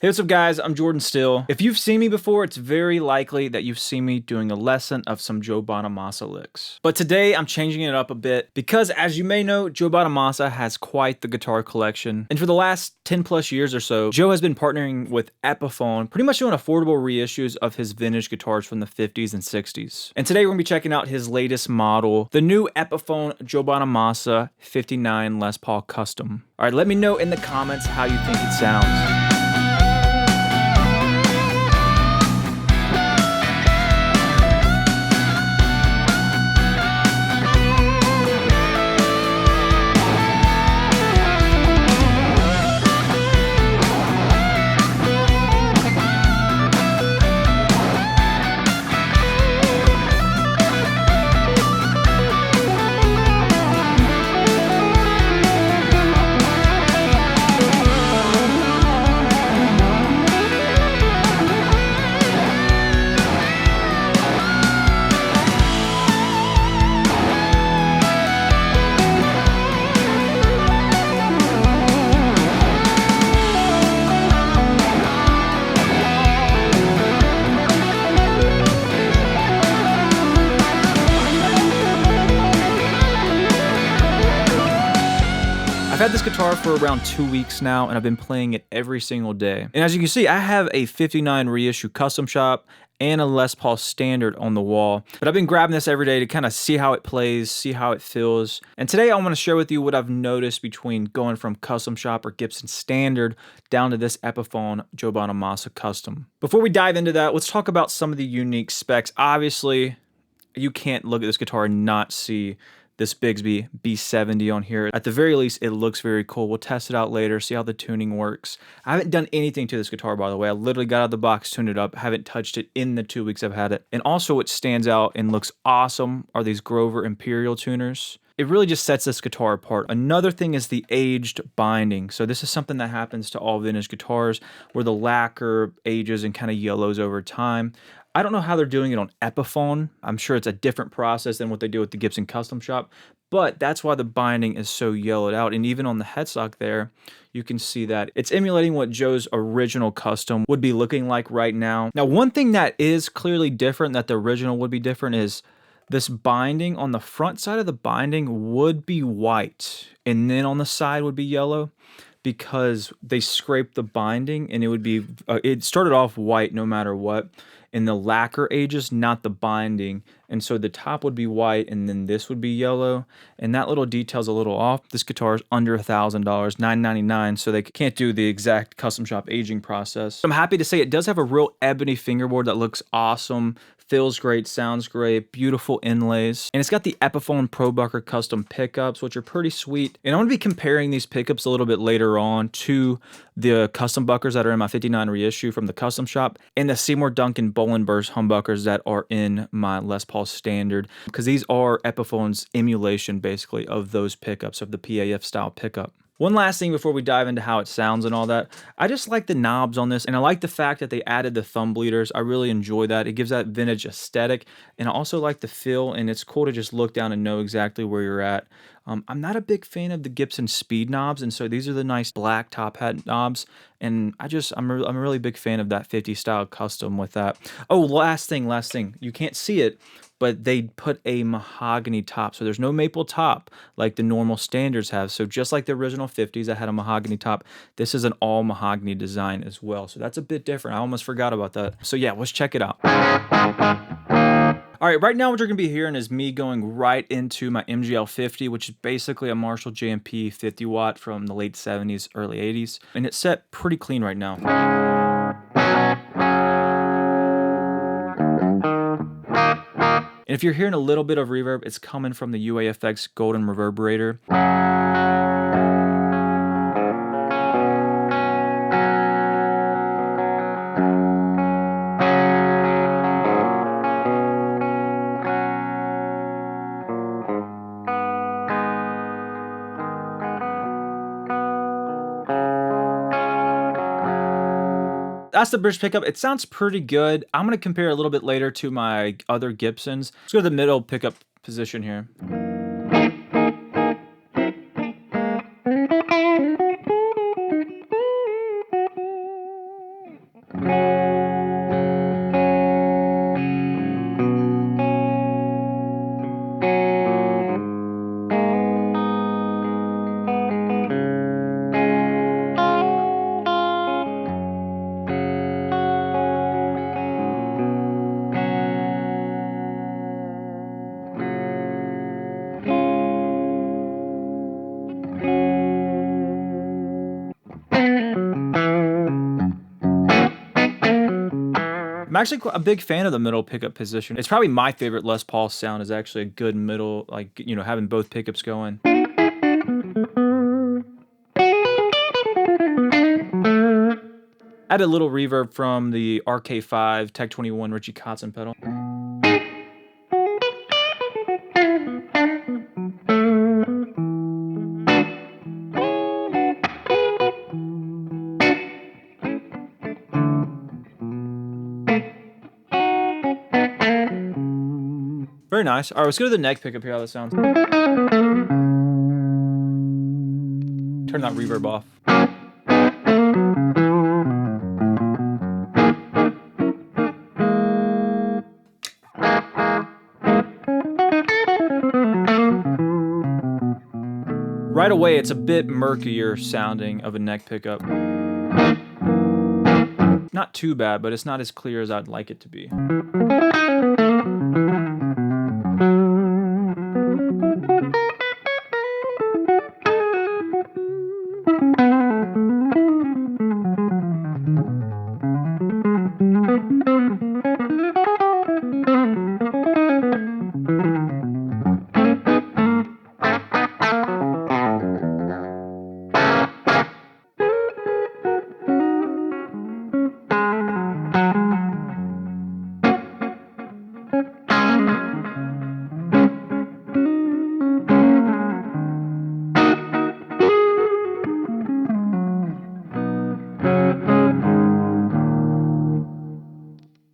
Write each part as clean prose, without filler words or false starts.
Hey, what's up guys, I'm Jordan Still. If you've seen me before, it's very likely that you've seen me doing a lesson of some Joe Bonamassa licks. But today I'm changing it up a bit because as you may know, Joe Bonamassa has quite the guitar collection. And for the last 10 plus years or so, Joe has been partnering with Epiphone, pretty much doing affordable reissues of his vintage guitars from the 50s and 60s. And today we're gonna be checking out his latest model, the new Epiphone Joe Bonamassa 59 Les Paul Custom. All right, let me know in the comments how you think it sounds. I've had this guitar for around 2 weeks now, and I've been playing it every single day. And as you can see, I have a 59 reissue custom shop and a Les Paul standard on the wall. But I've been grabbing this every day to kind of see how it plays, see how it feels. And today I want to share with you what I've noticed between going from custom shop or Gibson standard down to this Epiphone Joe Bonamassa custom. Before we dive into that, let's talk about some of the unique specs. Obviously, you can't look at this guitar and not see this Bigsby B70 on here. At the very least, it looks very cool. We'll test it out later, see how the tuning works. I haven't done anything to this guitar, by the way. I literally got out of the box, tuned it up, haven't touched it in the 2 weeks I've had it. And also what stands out and looks awesome are these Grover Imperial tuners. It really just sets this guitar apart. Another thing is the aged binding. So this is something that happens to all vintage guitars where the lacquer ages and kind of yellows over time. I don't know how they're doing it on Epiphone. I'm sure it's a different process than what they do with the Gibson custom shop, but that's why the binding is so yellowed out. And even on the headstock there, you can see that it's emulating what Joe's original custom would be looking like right now. Now, one thing that is clearly different that the original would be different is this binding on the front side of the binding would be white, and then on the side would be yellow, because they scraped the binding and it would be, it started off white no matter what. In the lacquer ages, not the binding. And so the top would be white and then this would be yellow. And that little detail's a little off. This guitar is under $1,000, $999, so they can't do the exact custom shop aging process. I'm happy to say it does have a real ebony fingerboard that looks awesome, feels great, sounds great, beautiful inlays. And it's got the Epiphone ProBucker custom pickups, which are pretty sweet. And I'm gonna be comparing these pickups a little bit later on to the custom buckers that are in my 59 reissue from the custom shop and the Seymour Duncan Bolinburst humbuckers that are in my Les Paul standard, because these are Epiphone's emulation basically of those pickups, of the PAF style pickup. One last thing before we dive into how it sounds and all that, I just like the knobs on this, and I like the fact that they added the thumb bleeders. I really enjoy that. It gives that vintage aesthetic, and I also like the feel, and it's cool to just look down and know exactly where you're at. I'm not a big fan of the Gibson speed knobs, and so these are the nice black top hat knobs, and I'm a really big fan of that 50 style custom with that. Oh, last thing, you can't see it, but they put a mahogany top. So there's no maple top like the normal standards have. So just like the original 50s that had a mahogany top, this is an all mahogany design as well. So that's a bit different. I almost forgot about that. So yeah, let's check it out. All right, right now what you're gonna be hearing is me going right into my MGL 50, which is basically a Marshall JMP 50 watt from the late 70s, early 80s. And it's set pretty clean right now. And if you're hearing a little bit of reverb, it's coming from the UAFX Golden Reverberator. That's the bridge pickup. It sounds pretty good. I'm going to compare a little bit later to my other Gibsons. Let's go to the middle pickup position here. I'm actually a big fan of the middle pickup position. It's probably my favorite Les Paul sound is actually a good middle, like, you know, having both pickups going. Add a little reverb from the RK5 Tech 21 Richie Kotzen pedal. Very nice. All right, let's go to the neck pickup, hear how that sounds. Turn that reverb off. Right away, it's a bit murkier sounding of a neck pickup. Not too bad, but it's not as clear as I'd like it to be.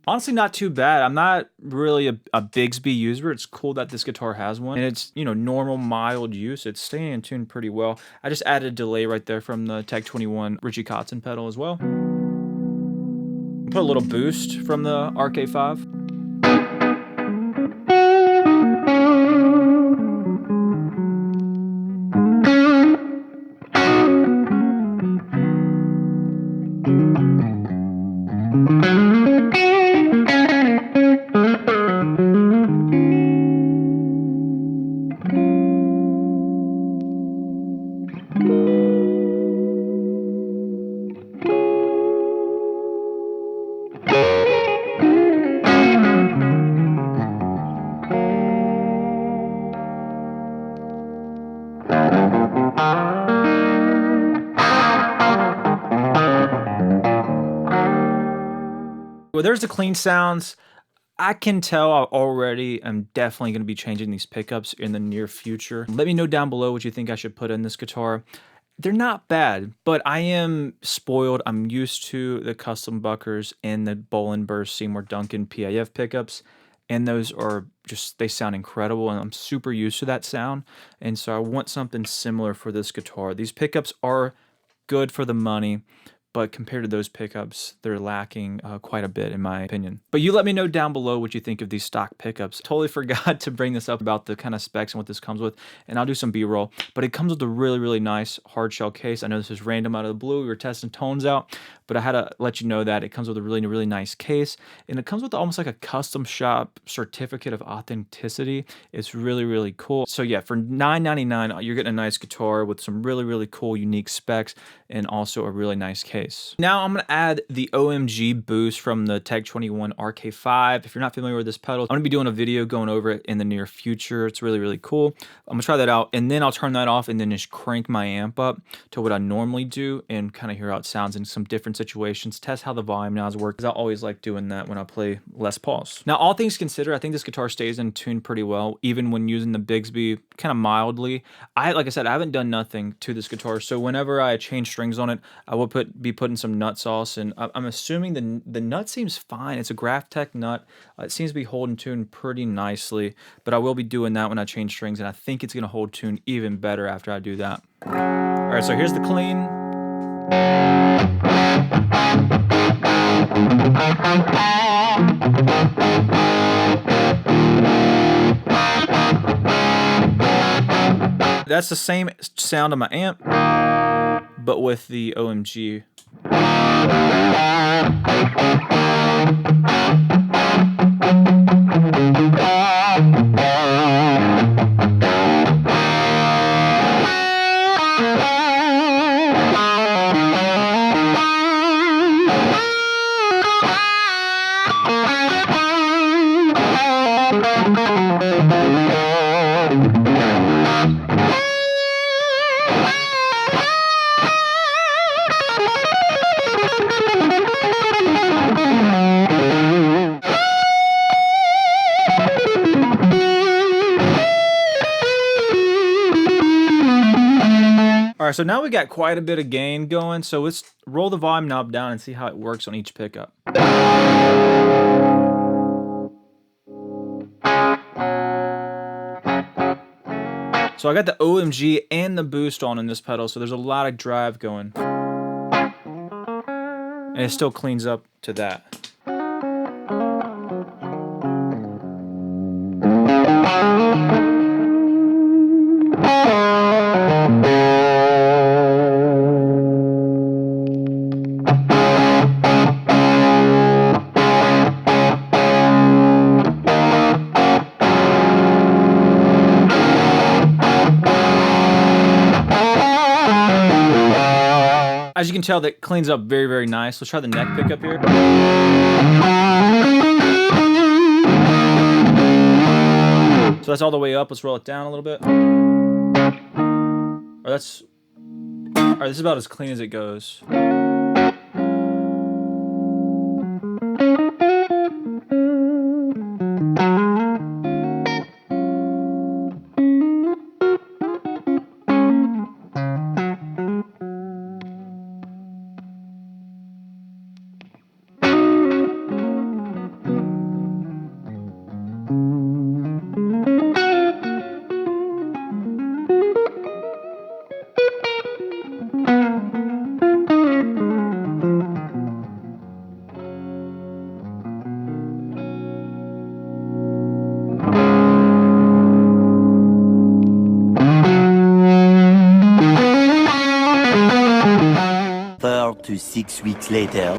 Honestly, not too bad. I'm not really a Bigsby user. It's cool that this guitar has one. And it's, you know, normal, mild use. It's staying in tune pretty well. I just added a delay right there from the Tech 21 Richie Kotzen pedal as well. Put a little boost from the RK5. Well, there's the clean sounds. I can tell I already am definitely going to be changing these pickups in the near future. Let me know down below what you think I should put in this guitar. They're not bad, but I am spoiled. I'm used to the custom Buckers and the Bolenburst Seymour Duncan PAF pickups, and those are just, they sound incredible, and I'm super used to that sound, and so I want something similar for this guitar. These pickups are good for the money, but compared to those pickups, they're lacking quite a bit in my opinion. But you let me know down below what you think of these stock pickups. Totally forgot to bring this up about the kind of specs and what this comes with, and I'll do some B-roll, but it comes with a really, really nice hard shell case. I know this is random out of the blue. We were testing tones out, but I had to let you know that it comes with a really, really nice case, and it comes with almost like a custom shop certificate of authenticity. It's really, really cool. So yeah, for $9.99, you're getting a nice guitar with some really, really cool, unique specs, and also a really nice case. Now I'm going to add the OMG boost from the Tech 21 RK5. If you're not familiar with this pedal, I'm going to be doing a video going over it in the near future. It's really, really cool. I'm going to try that out, and then I'll turn that off and then just crank my amp up to what I normally do and kind of hear how it sounds in some different situations, test how the volume knobs work, because I always like doing that when I play Les Pauls. Now, all things considered, I think this guitar stays in tune pretty well, even when using the Bigsby kind of mildly. Like I said, I haven't done nothing to this guitar, so whenever I change strings on it, I will be putting some nut sauce, and I'm assuming the nut seems fine. It's a Graphtec nut. It seems to be holding tune pretty nicely, but I will be doing that when I change strings, and I think it's going to hold tune even better after I do that. All right, so here's the clean. That's the same sound on my amp, but with the OMG. All right, so now we got quite a bit of gain going, so let's roll the volume knob down and see how it works on each pickup. So I got the OMG and the boost on in this pedal, so there's a lot of drive going. And it still cleans up to that. As you can tell, that cleans up very, very nice. Let's try the neck pickup here. So that's all the way up. Let's roll it down a little bit. All right, this is about as clean as it goes. To 6 weeks later.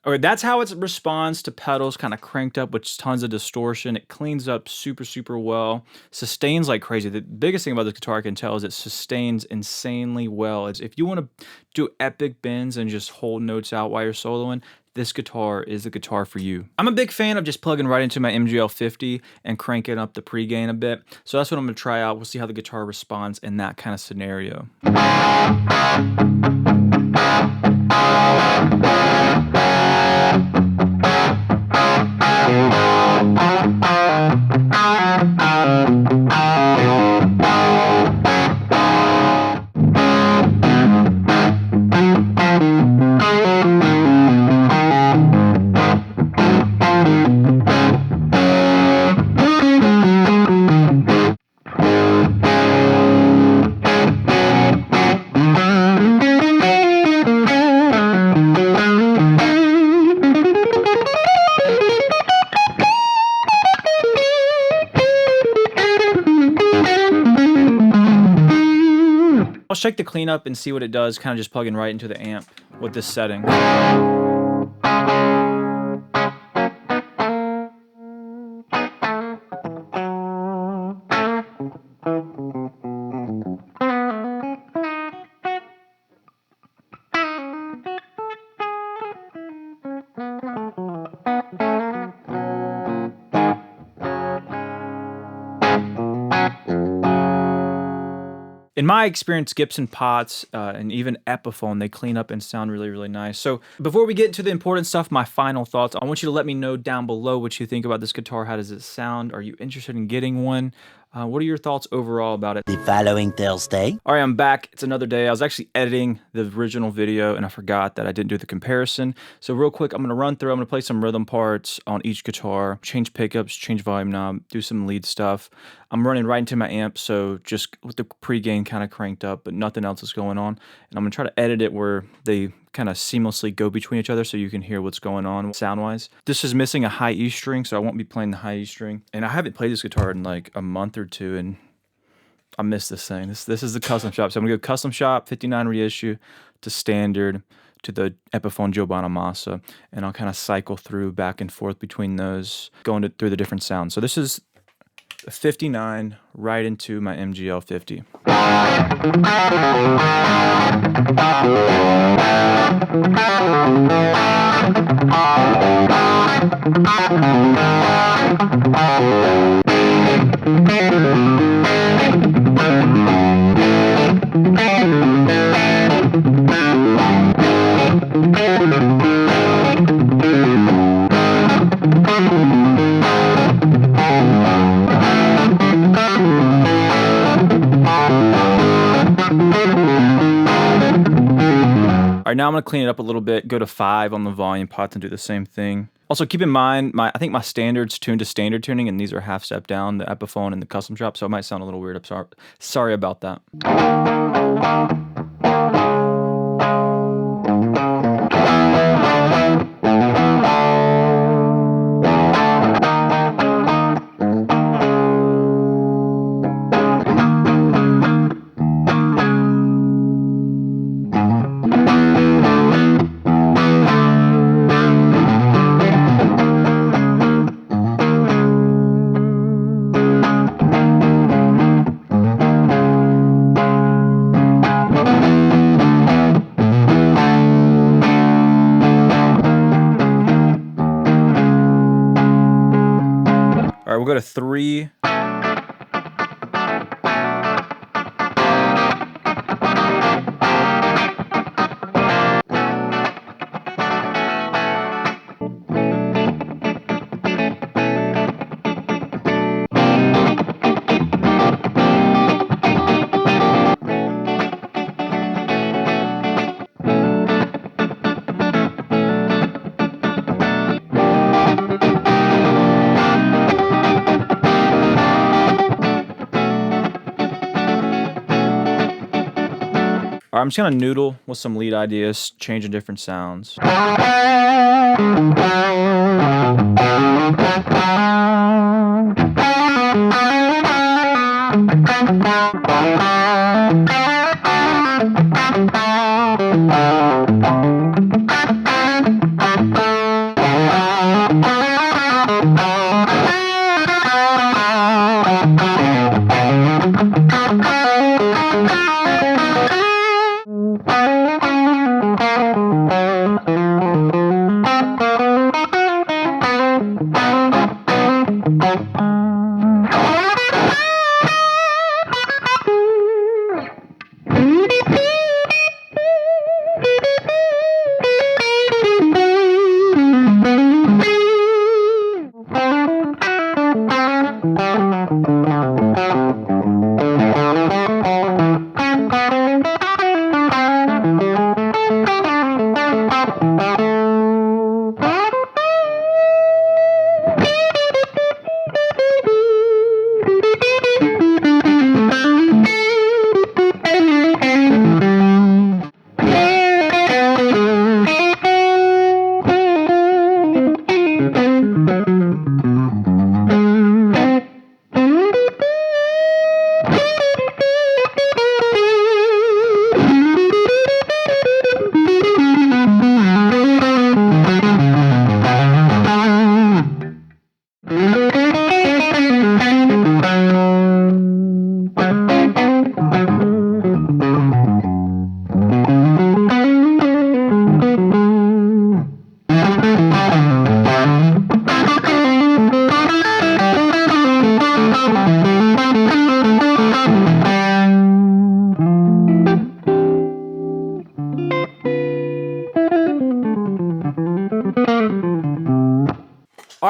Okay, that's how it responds to pedals kind of cranked up with tons of distortion. It cleans up super, super well. Sustains like crazy. The biggest thing about this guitar I can tell is it sustains insanely well. If you want to do epic bends and just hold notes out while you're soloing, this guitar is the guitar for you. I'm a big fan of just plugging right into my MGL 50 and cranking up the pre-gain a bit. So that's what I'm gonna try out. We'll see how the guitar responds in that kind of scenario. I'll check the cleanup and see what it does, kind of just plugging right into the amp with this setting. In my experience, Gibson pots and even Epiphone, they clean up and sound really, really nice. So before we get into the important stuff, my final thoughts, I want you to let me know down below what you think about this guitar. How does it sound? Are you interested in getting one? What are your thoughts overall about it? The following Thursday. All right, I'm back. It's another day. I was actually editing the original video and I forgot that I didn't do the comparison. So real quick, I'm going to run through. I'm going to play some rhythm parts on each guitar, change pickups, change volume knob, do some lead stuff. I'm running right into my amp, so just with the pre-gain kind of cranked up, but nothing else is going on. And I'm going to try to edit it where they kind of seamlessly go between each other so you can hear what's going on sound-wise. This is missing a high E string, so I won't be playing the high E string. And I haven't played this guitar in like a month or two, and I miss this thing. This is the custom shop. So I'm going to go custom shop, 59 reissue, to standard, to the Epiphone Joe Bonamassa, and I'll kind of cycle through back and forth between those, going through the different sounds. So this is a 59 right into my MGL 50. All right, now I'm going to clean it up a little bit, go to 5 on the volume pots and do the same thing. Also, keep in mind, I think my standard's tuned to standard tuning, and these are half step down, the Epiphone and the custom shop, so it might sound a little weird. I'm sorry about that. All right, we'll go to 3. All right, I'm just gonna noodle with some lead ideas, changing different sounds.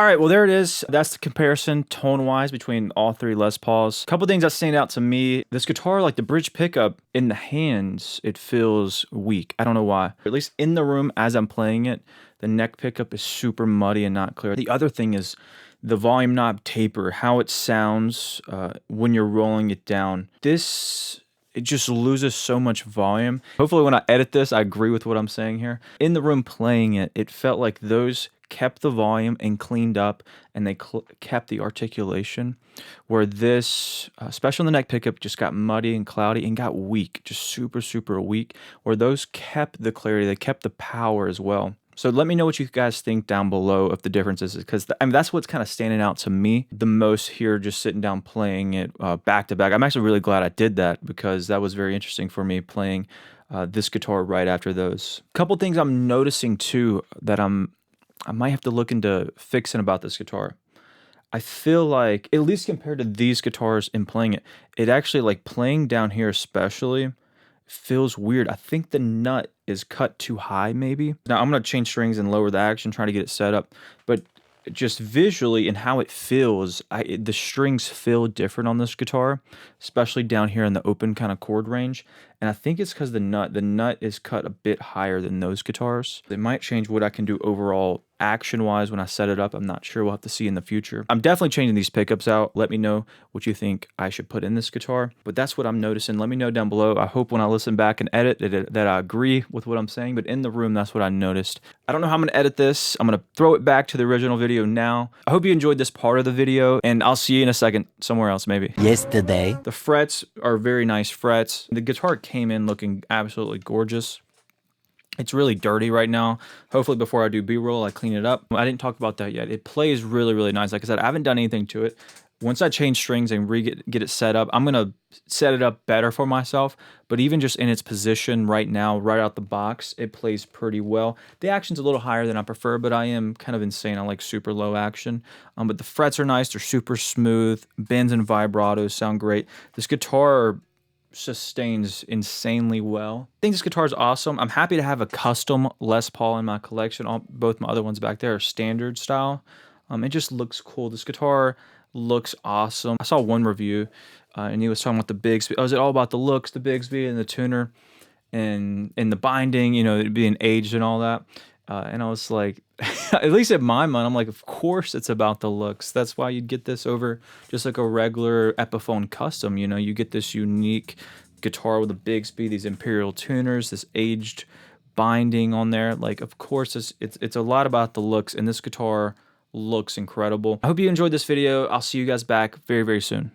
right, well, there it is. That's the comparison tone-wise between all three Les Pauls. A couple things that stand out to me. This guitar, like the bridge pickup in the hands, it feels weak. I don't know why. At least in the room as I'm playing it, the neck pickup is super muddy and not clear. The other thing is the volume knob taper, how it sounds when you're rolling it down. It just loses so much volume. Hopefully when I edit this, I agree with what I'm saying here. In the room playing it, it felt like those kept the volume and cleaned up, and they kept the articulation, where this, especially on the neck pickup, just got muddy and cloudy and got weak, just super, super weak, where those kept the clarity, they kept the power as well. So let me know what you guys think down below of the differences, because I mean, that's what's kind of standing out to me the most here, just sitting down playing it back to back. I'm actually really glad I did that, because that was very interesting for me playing this guitar right after those. A couple things I'm noticing too that I might have to look into fixing about this guitar. I feel like, at least compared to these guitars in playing it, it actually, like playing down here especially, feels weird. I think the nut is cut too high maybe. Now I'm going to change strings and lower the action, try to get it set up, but just visually and how it feels, the strings feel different on this guitar, especially down here in the open kind of chord range. And I think it's because the nut is cut a bit higher than those guitars. It might change what I can do overall action-wise when I set it up. I'm not sure. We'll have to see in the future. I'm definitely changing these pickups out. Let me know what you think I should put in this guitar. But that's what I'm noticing. Let me know down below. I hope when I listen back and edit that I agree with what I'm saying. But in the room, that's what I noticed. I don't know how I'm going to edit this. I'm going to throw it back to the original video now. I hope you enjoyed this part of the video, and I'll see you in a second somewhere else maybe. Yesterday. The frets are very nice frets. The guitar came in looking absolutely gorgeous. It's really dirty right now. Hopefully before I do B-roll, I clean it up. I didn't talk about that yet. It plays really, really nice. Like I said, I haven't done anything to it. Once I change strings and get it set up, I'm going to set it up better for myself. But even just in its position right now, right out the box, it plays pretty well. The action's a little higher than I prefer, but I am kind of insane. I like super low action. But the frets are nice. They're super smooth. Bends and vibratos sound great. This guitar sustains insanely well. I think this guitar is awesome. I'm happy to have a custom Les Paul in my collection. Both my other ones back there are standard style. It just looks cool. This guitar looks awesome. I saw one review and he was talking about the Bigsby. Oh, is it all about the looks, the Bigsby and the tuner and the binding, you know, it being aged and all that. And I was like, at least in my mind, I'm like, of course it's about the looks. That's why you'd get this over just like a regular Epiphone custom. You know, you get this unique guitar with a Bigsby, these Imperial tuners, this aged binding on there. Like, of course, it's a lot about the looks, and this guitar looks incredible. I hope you enjoyed this video. I'll see you guys back very, very soon.